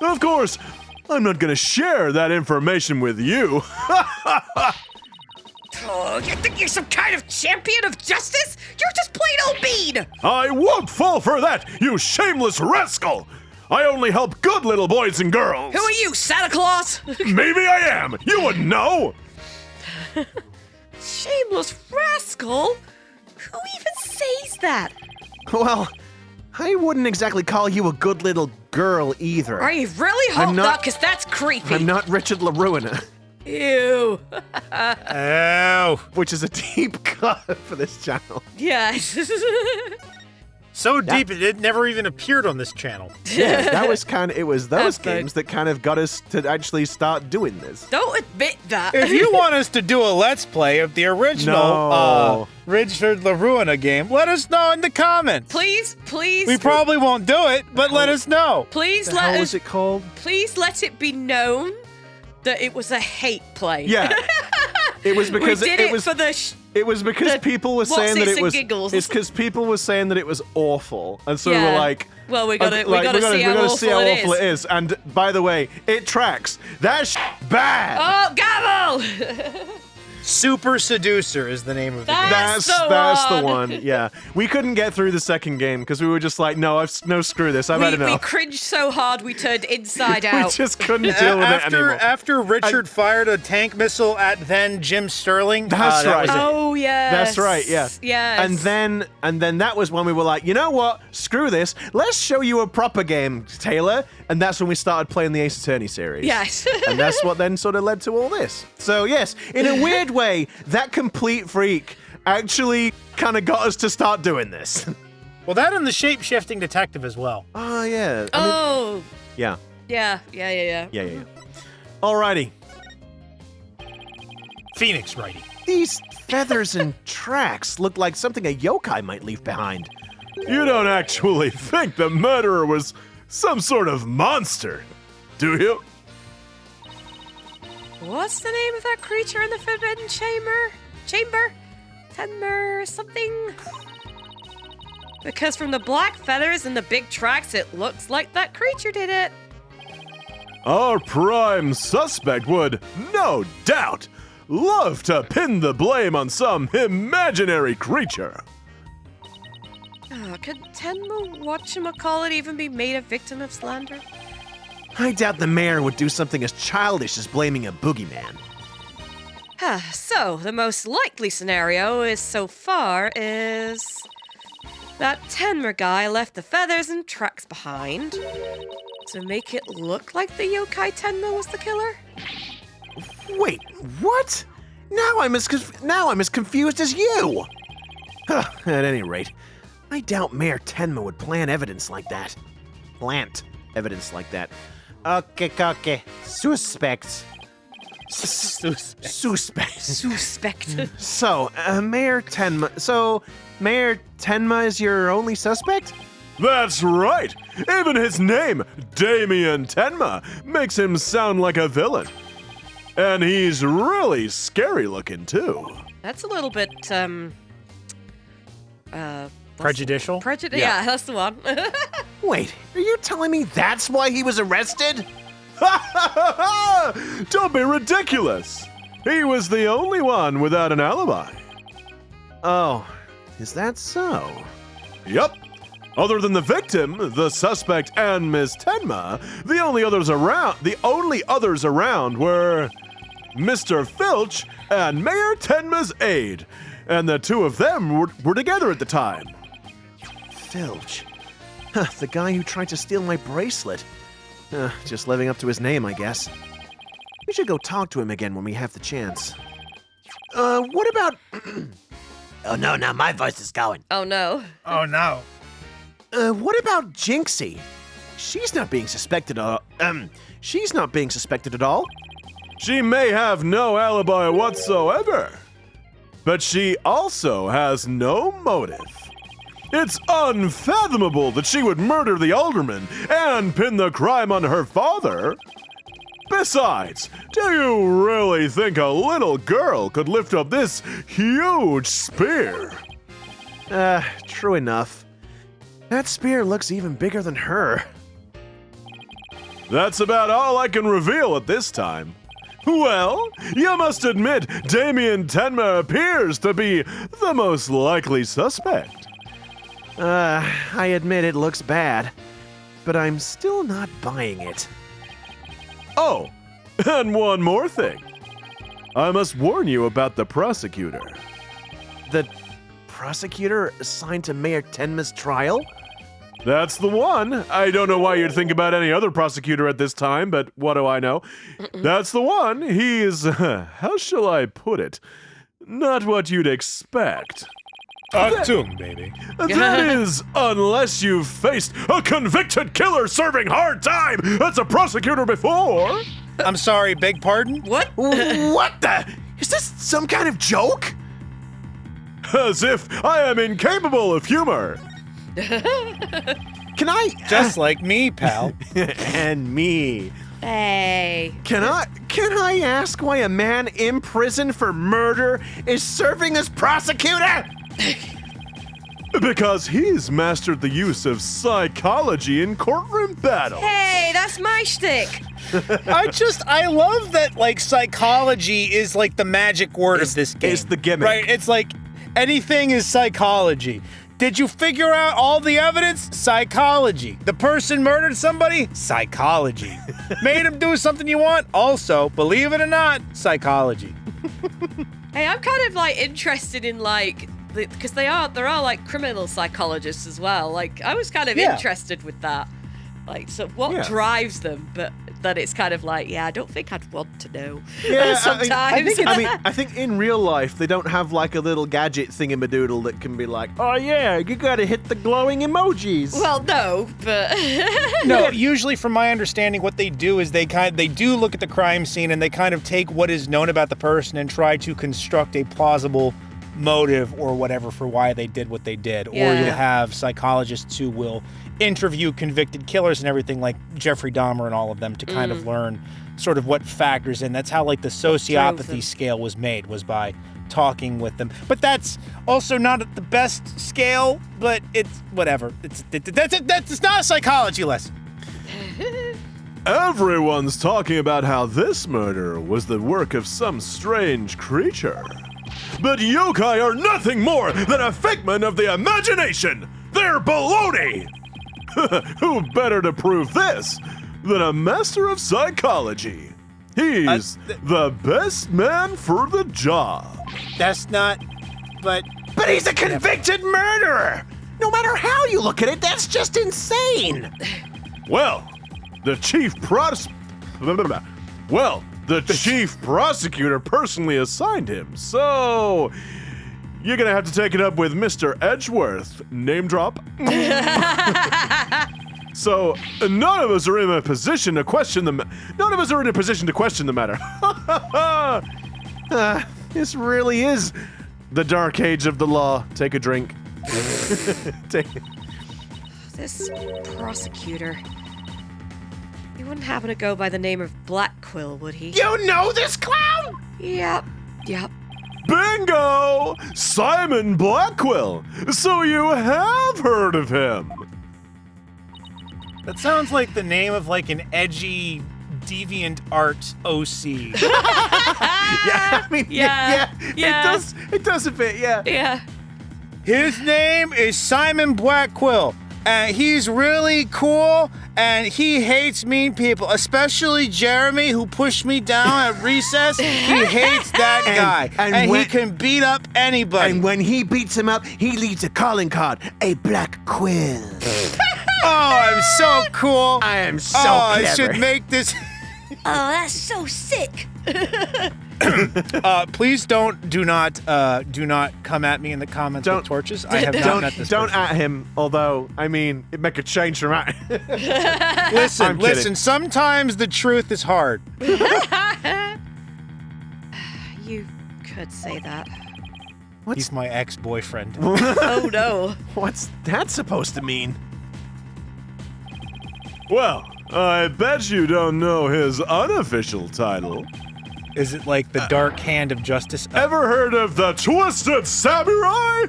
Of course, I'm not going to share that information with you. Oh, you think you're some kind of champion of justice? You're just plain old mean! I won't fall for that, you shameless rascal! I only help good little boys and girls. Who are you, Santa Claus? Maybe I am. You wouldn't know. Shameless rascal? Who even says that? Well, I wouldn't exactly call you a good little girl either. Are you really? Hope I'm not, not- because that's creepy. I'm not Richard LaRuina, Ew. ow. which is a deep cut for this channel. Yes. So deep it never even appeared on this channel. Yeah, that was kind of, it was those That's games that kind of got us to actually start doing this. Don't admit that. If you want us to do a Let's Play of the original No. Richard LaRuina game, let us know in the comments. Please, We probably won't do it, but let us know. please The let hell us, was it called? please let it be known that it was a hate play. Yeah. It was We because did it it was for the it was because the people were saying that what's-its it was and giggles. it's because people were saying that it was awful. And so Yeah. we're like, well, we gotta like, see how awful it is. And by the way, it tracks. That's bad. Oh, gavel! Super Seducer is the name of the game. That's the the one. one. Yeah. We couldn't get through the second game because we were just like, no, screw this. I've had We enough. cringed so hard we turned inside We out. just couldn't deal with it anymore. After Richard fired a tank missile at then Jim Sterling. That's that right. was it. Oh yes. That's right, yeah. Yes. And then that was when we were like, you know what? Screw this. Let's show you a proper game, Taylor. And that's when we started playing the Ace Attorney series. Yes. And that's what then sort of led to all this. So yes, in a weird way, that complete freak actually kind of got us to start doing this. Well, that and the shape-shifting detective as well. Oh, yeah. Yeah. Yeah. Yeah. Alrighty. Phoenix writing. These feathers and tracks look like something a yokai might leave behind. You don't actually think the murderer was some sort of monster, do you? What's the name of that creature in the forbidden chamber? Tenmer something? Because from the black feathers and the big tracks, it looks like that creature did it. Our prime suspect would, no doubt, love to pin the blame on some imaginary creature. Could Tenma whatchamacallit even be made a victim of slander? I doubt the mayor would do something as childish as blaming a boogeyman. So, the most likely scenario is that Tenma guy left the feathers and tracks behind to make it look like the yokai Tenma was the killer? Wait, what? Now I'm as confused as you. At any rate, I doubt Mayor Tenma would plant evidence like that. Okay. Suspects. Suspect. So, Mayor Tenma is your only suspect? That's right! Even his name, Damien Tenma, makes him sound like a villain. And he's really scary looking, too. That's a little bit, Prejudicial? Yeah, that's the one. Wait, are you telling me that's why he was arrested? Don't be ridiculous! He was the only one without an alibi. Oh, is that so? Yup. Other than the victim, the suspect, and Ms. Tenma, the only others around were Mr. Filch and Mayor Tenma's aide, and the two of them were together at the time. Filch. The guy who tried to steal my bracelet. Just living up to his name, I guess. We should go talk to him again when we have the chance. What about... Oh no, now my voice is going. Oh no. Oh, no. What about Jinxie? She's not being suspected at all. She may have no alibi whatsoever, but she also has no motive. It's unfathomable that she would murder the alderman and pin the crime on her father. Besides, do you really think a little girl could lift up this huge spear? True enough. That spear looks even bigger than her. That's about all I can reveal at this time. Well, you must admit Damien Tenma appears to be the most likely suspect. I admit it looks bad, but I'm still not buying it. Oh, and one more thing. I must warn you about the prosecutor. The prosecutor assigned to Mayor Tenma's trial? That's the one. I don't know why you'd think about any other prosecutor at this time, but what do I know? That's the one. He's, how shall I put it? Not what you'd expect. Tomb, baby. That is, unless you've faced a convicted killer serving hard time as a prosecutor before. I'm sorry, beg pardon? What? What the? Is this some kind of joke? As if I am incapable of humor. Can I... Just like me, pal. and me. Hey. Can I ask why a man imprisoned for murder is serving as prosecutor? Because he's mastered the use of psychology in courtroom battle. Hey, that's my shtick. I love that, like, psychology is, like, the magic word of this game. It's the gimmick. Right? It's like, anything is psychology. Did you figure out all the evidence? Psychology. The person murdered somebody? Psychology. Made him do something you want? Also, believe it or not, psychology. Hey, I'm kind of, like, interested in, like, because there are like criminal psychologists as well. Like, I was kind of interested with that. Like, so what drives them? But then it's kind of like, yeah, I don't think I'd want to know. Yeah, Sometimes. I think in real life they don't have like a little gadget thingamadoodle that can be like, oh yeah, you gotta hit the glowing emojis. Well, no, but No, usually from my understanding, what they do is they do look at the crime scene and they kind of take what is known about the person and try to construct a plausible motive or whatever for why they did what they did. Or Yeah. you'll have psychologists who will interview convicted killers and everything like Jeffrey Dahmer and all of them to kind of learn sort of what factors in. That's how like the sociopathy them. scale was made, was by talking with them. But that's also not at the best scale, but it's whatever. It's not a psychology lesson. Everyone's talking about how this murder was the work of some strange creature. But yokai are nothing more than a figment of the imagination! They're baloney! Who better to prove this than a master of psychology? He's the best man for the job. That's not. But He's a convicted murderer! No matter how you look at it, that's just insane! Well, the chief prosecutor personally assigned him, so you're gonna have to take it up with Mr. Edgeworth. Name drop. So none of us are in a position to question the matter. This really is the dark age of the law. Take a drink. this prosecutor, he wouldn't happen to go by the name of Black Quill, would he? You know this clown? Yep. Bingo! Simon Blackwell! So you have heard of him! That sounds like the name of like an edgy deviant art OC. Yeah, I mean, Yeah. It does fit, yeah. Yeah. His name is Simon Blackquill, and he's really cool, and he hates mean people, especially Jeremy, who pushed me down at recess. He hates that guy, and he when- can beat up anybody. And when he beats him up, he leaves a calling card, a black quill. Oh, I'm so cool. I am so I clever. should make this. Oh, that's so sick. Please do not come at me in the comments with torches. I have not met this Don't person. at him, although, I mean, it'd make a change from that. I'm kidding. Listen, sometimes the truth is hard. You could say that. He's my ex-boyfriend. Oh no. What's that supposed to mean? Well, I bet you don't know his unofficial title. Is it like the dark hand of justice? Ever heard of the Twisted Samurai?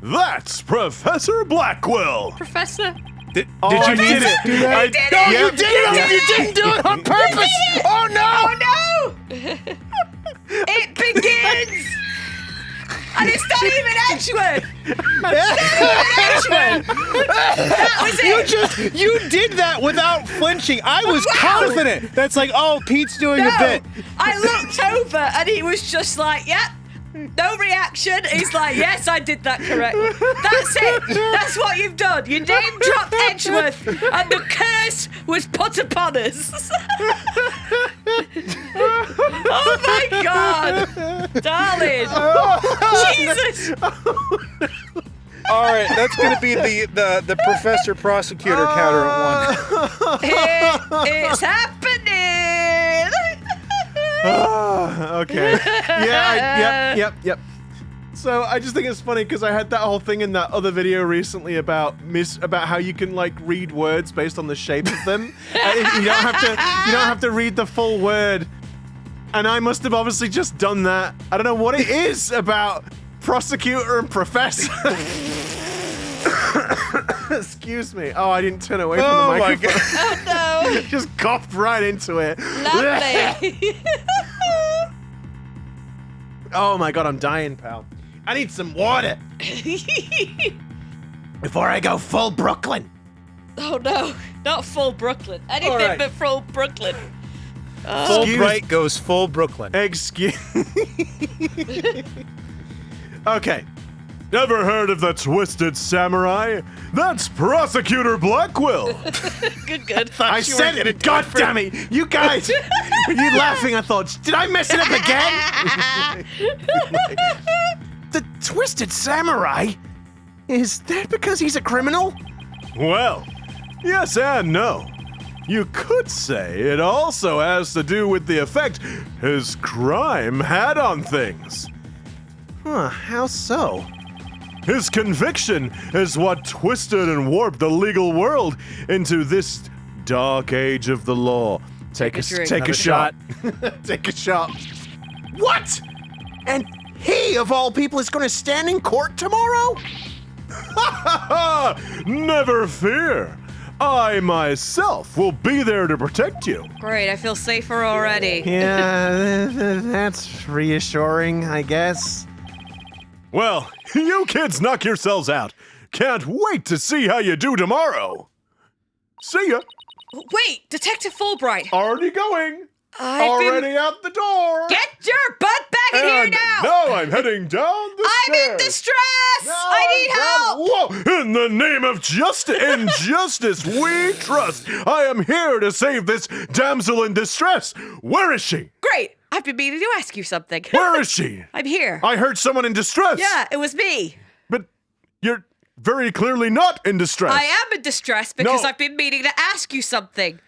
That's Professor Blackwell. Professor? Did I you did need it. to do that? I did No, it. you didn't. You didn't do it on purpose. Oh no! No! It begins! And it's not even Edgewood! That was it! You did that without flinching. I was confident. That's like, oh, Pete's doing a bit. I looked over and he was just like, yep. No reaction. He's like, yes, I did that correctly. That's it. That's what you've done. You name dropped Edgeworth and the curse was put upon us. Oh my God. Darling. Jesus. All right, that's gonna be the professor prosecutor counter at 1. It's happening. Okay. Yeah, yep. So I just think it's funny because I had that whole thing in that other video recently about how you can like read words based on the shape of them. You don't have to read the full word. And I must have obviously just done that. I don't know what it is about prosecutor and professor. Excuse me. Oh, I didn't turn away from the microphone. Oh no. Just coughed right into it. Lovely. Oh my God, I'm dying, pal. I need some water before I go full Brooklyn. Oh no, not full Brooklyn. Anything All right. but full Brooklyn. Fulbright goes full Brooklyn. Excuse. Okay. Never heard of the Twisted Samurai? That's Prosecutor Blackwell. Good. I said it! God damn it! You guys! When you laughing, I thought, did I mess it up again? The Twisted Samurai? Is that because he's a criminal? Well, yes and no. You could say it also has to do with the effect his crime had on things. Huh, how so? His conviction is what twisted and warped the legal world into this dark age of the law. Take a drink. shot. Take a shot. What? And he, of all people, is going to stand in court tomorrow? Never fear. I myself will be there to protect you. Great, I feel safer already. Yeah, that's reassuring, I guess. Well, you kids knock yourselves out. Can't wait to see how you do tomorrow. See ya. Wait, Detective Fulbright. Already going. I've been- Already out the door. Get your butt back in here And now! now I'm heading down the I'm stairs. in distress! I need help! Whoa! In the name of justice, in justice we trust. I am here to save this damsel in distress. Where is she? Great, I've been meaning to ask you something. Where is she? I'm here. I heard someone in distress. Yeah, it was me. But you're very clearly not in distress. I am in distress because No. I've been meaning to ask you something.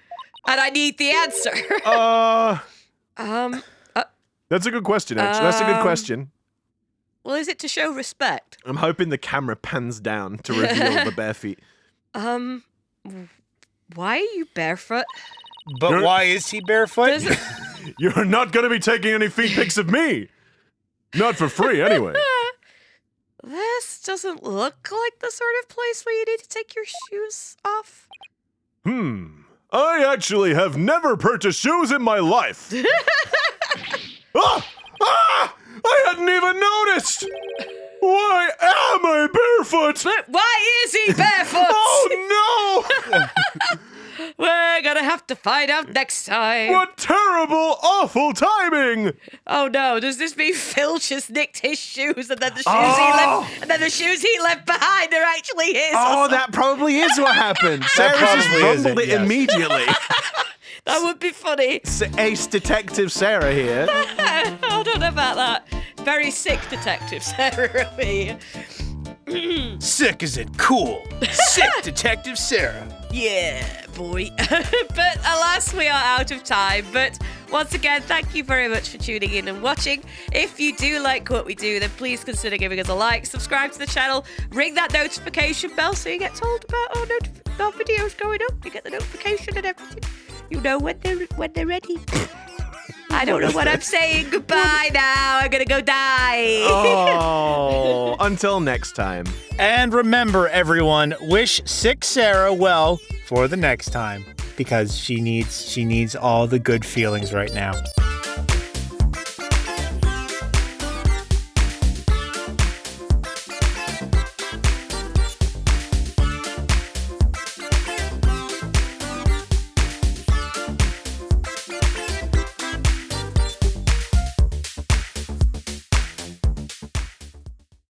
And I need the answer. That's a good question, actually. That's a good question. Well, is it to show respect? I'm hoping the camera pans down to reveal the bare feet. Why are you barefoot? But You're- why is he barefoot? Does it- You're not going to be taking any feet pics of me. Not for free, anyway. This doesn't look like the sort of place where you need to take your shoes off. I actually have never purchased shoes in my life. I hadn't even noticed. Why am I barefoot? But why is he barefoot? Oh no! We're gonna have to find out next time. What terrible, awful timing! Oh no, does this mean Filch has nicked his shoes and then the shoes Oh! the shoes he left behind are actually his? Oh, that probably is what happened. Sarah just probably is rumbled it, it yes. immediately. That would be funny. Ace Detective Sarah here. I don't know about that. Very sick detective, Sarah. Me. Sick as in cool. Sick Detective Sarah. Yeah, boy. But alas, we are out of time. But once again, thank you very much for tuning in and watching. If you do like what we do, then please consider giving us a like, subscribe to the channel, ring that notification bell so you get told about our videos going up. You get the notification and everything. You know when they're ready. I don't know what I'm saying. Goodbye now. I'm gonna go die. Oh, until next time. And remember, everyone, wish Sick Sarah well for the next time because she needs all the good feelings right now.